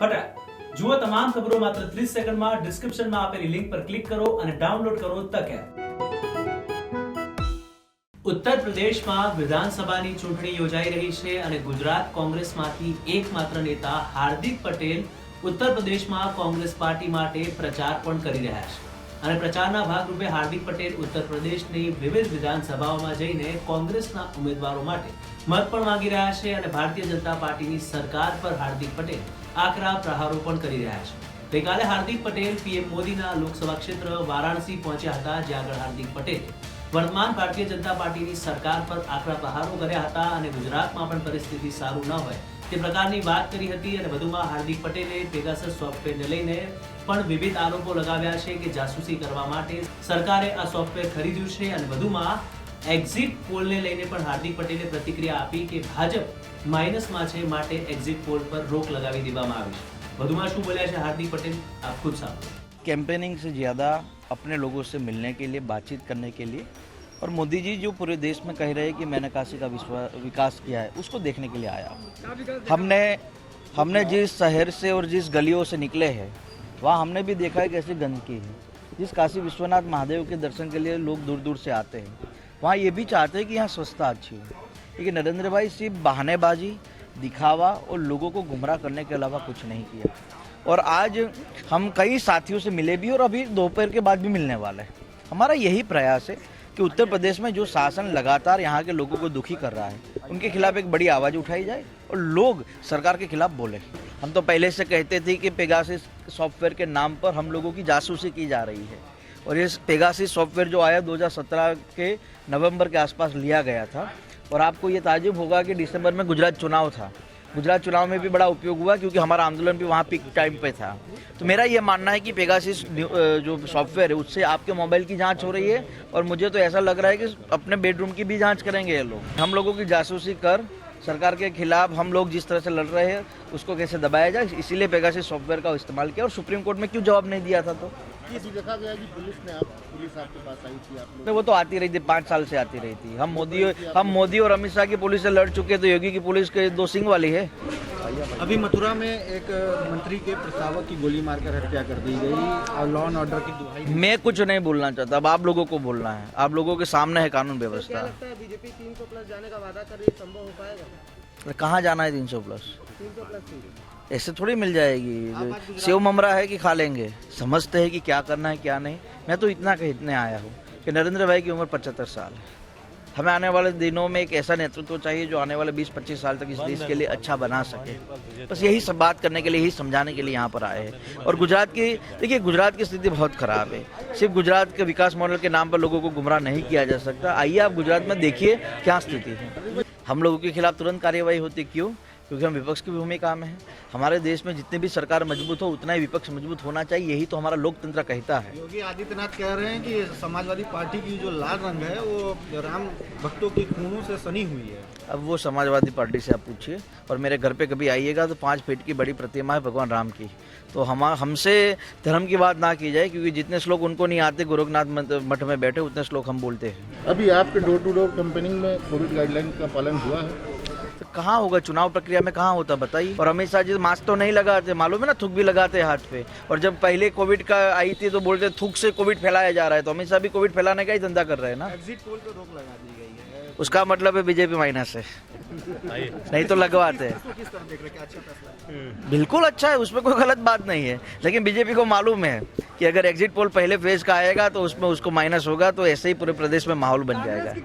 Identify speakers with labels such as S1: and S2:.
S1: ફટાક જુઓ તમામ ખબરો માત્ર 30 સેકન્ડમાં ડિસ્ક્રિપ્શનમાં આપેલી લિંક પર ક્લિક કરો અને ડાઉનલોડ કરો તક એપ। ઉત્તર પ્રદેશમાં વિધાનસભાની ચૂંટણી યોજાઈ રહી છે અને ગુજરાત કોંગ્રેસમાંથી એકમાત્ર નેતા હાર્દિક પટેલ ઉત્તર પ્રદેશમાં કોંગ્રેસ પાર્ટી માટે પ્રચાર પણ કરી રહ્યા છે અને પ્રચારના ભાગરૂપે હાર્દિક પટેલ ઉત્તર પ્રદેશની વિવિધ વિધાનસભાઓમાં જઈને કોંગ્રેસના ઉમેદવારો માટે મત પણ માંગી રહ્યા છે અને ભારતીય જનતા પાર્ટીની સરકાર પર હાર્દિક પટેલ આકરા પ્રહારો પણ કરી રહ્યા છે। ગઈકાલે હાર્દિક પટેલ પીએમ મોદીના લોકસભા ક્ષેત્ર વારાણસી પહોંચ્યા હતા, જ્યાં આગળ હાર્દિક પટેલે વર્તમાન ભારતીય જનતા પાર્ટીની સરકાર પર આકરા પ્રહારો કર્યા હતા અને ગુજરાતમાં પણ પરિસ્થિતિ સારું ન હોય તે પ્રકારની વાત કરી હતી અને વધુમાં હાર્દિક પટેલે પેગાસસ સોફ્ટવેરને લઈને પણ વિવિધ આરોપો લગાવ્યા છે કે જાસૂસી કરવા માટે સરકારે આ સોફ્ટવેર ખરીદ્યું છે અને વધુમાં એક્ઝિટ પોલને લઈને પણ હાર્દિક પટેલે પ્રતિક્રિયા આપી કે ભાજપ માઇનસમાં છે, માટે એક્ઝિટ પોલ પર રોક લગાવી દેવામાં આવી છે। વધુમાં શું બોલ્યા છે हार्दिक पटेल, आप खुद सामने।
S2: कैंपेनिंग से ज़्यादा अपने लोगों से मिलने के लिए, बातचीत करने के लिए, और मोदी जी जो पूरे देश में कह रहे हैं कि मैंने काशी का विकास किया है, उसको देखने के लिए आया। हमने जिस शहर से और जिस गलियों से निकले हैं वहाँ हमने भी देखा है कैसी गंदगी है। जिस काशी विश्वनाथ महादेव के दर्शन के लिए लोग दूर दूर से आते हैं, वहाँ ये भी चाहते हैं कि यहाँ स्वच्छता अच्छी हो। लेकिन नरेंद्र भाई सिर्फ बहानेबाजी, दिखावा और लोगों को गुमराह करने के अलावा कुछ नहीं किया। और आज हम कई साथियों से मिले भी और अभी दोपहर के बाद भी मिलने वाले हैं। हमारा यही प्रयास है कि उत्तर प्रदेश में जो शासन लगातार यहाँ के लोगों को दुखी कर रहा है, उनके खिलाफ एक बड़ी आवाज़ उठाई जाए और लोग सरकार के खिलाफ बोले। हम तो पहले से कहते थे कि पेगासस सॉफ्टवेयर के नाम पर हम लोगों की जासूसी की जा रही है, और ये पेगासस सॉफ्टवेयर जो आया 2017 के नवंबर के आसपास लिया गया था। और आपको ये ताजुब होगा कि दिसंबर में गुजरात चुनाव था, गुजरात चुनाव में भी बड़ा उपयोग हुआ क्योंकि हमारा आंदोलन भी वहाँ पीक टाइम पे था। तो मेरा ये मानना है कि पेगासस जो सॉफ्टवेयर है उससे आपके मोबाइल की जांच हो रही है, और मुझे तो ऐसा लग रहा है कि अपने बेडरूम की भी जांच करेंगे ये लोग। हम लोगों की जासूसी कर सरकार के खिलाफ हम लोग जिस तरह से लड़ रहे हैं उसको कैसे दबाया जाए, इसीलिए पेगासस सॉफ्टवेयर का इस्तेमाल किया। और सुप्रीम कोर्ट में क्यों जवाब नहीं दिया था? तो
S3: देखा गया कि पुलिस आपके पास आई थी, आप
S2: वो तो आती रही थी, 5 साल से आती रही थी। हम मोदी और अमित शाह की पुलिस से लड़ चुके, तो योगी की पुलिस के 2 सिंग वाली है।
S3: अभी मथुरा में एक मंत्री के प्रस्तावक की गोली मारकर हत्या कर दी गई और लॉ एंड ऑर्डर की दुहाई।
S2: मैं कुछ नहीं बोलना चाहता, अब आप लोगों को बोलना है, आप लोगों के सामने है कानून व्यवस्था।
S3: बीजेपी 300 प्लस जाने का वादा कर रही है, संभव हो पाएगा?
S2: कहाँ जाना है 300 प्लस?
S3: 300 प्लस
S2: ऐसे थोड़ी मिल जाएगी। सेव ममरा है कि खा लेंगे, समझते हैं कि क्या करना है क्या नहीं। मैं तो इतना कहने आया हूँ कि नरेंद्र भाई की उम्र 75 साल है। हमें आने वाले दिनों में एक ऐसा नेतृत्व चाहिए जो आने वाले 20-25 साल तक इस देश के लिए अच्छा बना सके। बस यही सब बात करने के लिए, यही समझाने के लिए यहाँ पर आए हैं। और गुजरात की देखिए, गुजरात की स्थिति बहुत खराब है। सिर्फ गुजरात के विकास मॉडल के नाम पर लोगों को गुमराह नहीं किया जा सकता। आइए आप गुजरात में देखिए क्या स्थिति है। हम लोगों के खिलाफ तुरंत कार्रवाई होती, क्यों? क्योंकि हम विपक्ष की भूमिका में हैं। हमारे देश में जितने भी सरकार मजबूत हो उतना ही विपक्ष मजबूत होना चाहिए, यही तो हमारा लोकतंत्र कहता है।
S3: योगी आदित्यनाथ कह रहे हैं कि समाजवादी पार्टी की जो लाल रंग है वो राम भक्तों की खूनों से सनी हुई है।
S2: अब वो समाजवादी पार्टी से आप पूछिए, और मेरे घर पे कभी आइएगा तो 5 फीट की बड़ी प्रतिमा है भगवान राम की। तो हमसे धर्म की बात ना की जाए, क्योंकि जितने श्लोक उनको नहीं आते गोरखनाथ मठ में बैठे, उतने श्लोक हम बोलते हैं।
S3: अभी आपके डोर टू डोर कैंपेनिंग में कोविड गाइडलाइन का पालन हुआ है?
S2: तो कहाँ होगा, चुनाव प्रक्रिया में कहाँ होता बताइए। और अमित शाह जी मास्क तो नहीं लगाते, मालूम है ना, थूक भी लगाते हाथ पे। और जब पहले कोविड का आई थी तो बोलते थूक से कोविड फैलाया जा रहा है, तो अमित शाह भी कोविड फैलाने का ही धंधा कर रहे हैं ना।
S3: एग्जिट पोल पर रोक लगा दी गई है,
S2: उसका मतलब है बीजेपी माइनस है। नहीं तो लगवाते हैं। बिल्कुल अच्छा है, उसमें कोई गलत बात नहीं है। लेकिन बीजेपी को मालूम है कि अगर एग्जिट पोल पहले फेज का आएगा तो उसमें उसको माइनस होगा, तो ऐसे ही पूरे प्रदेश में माहौल बन जाएगा।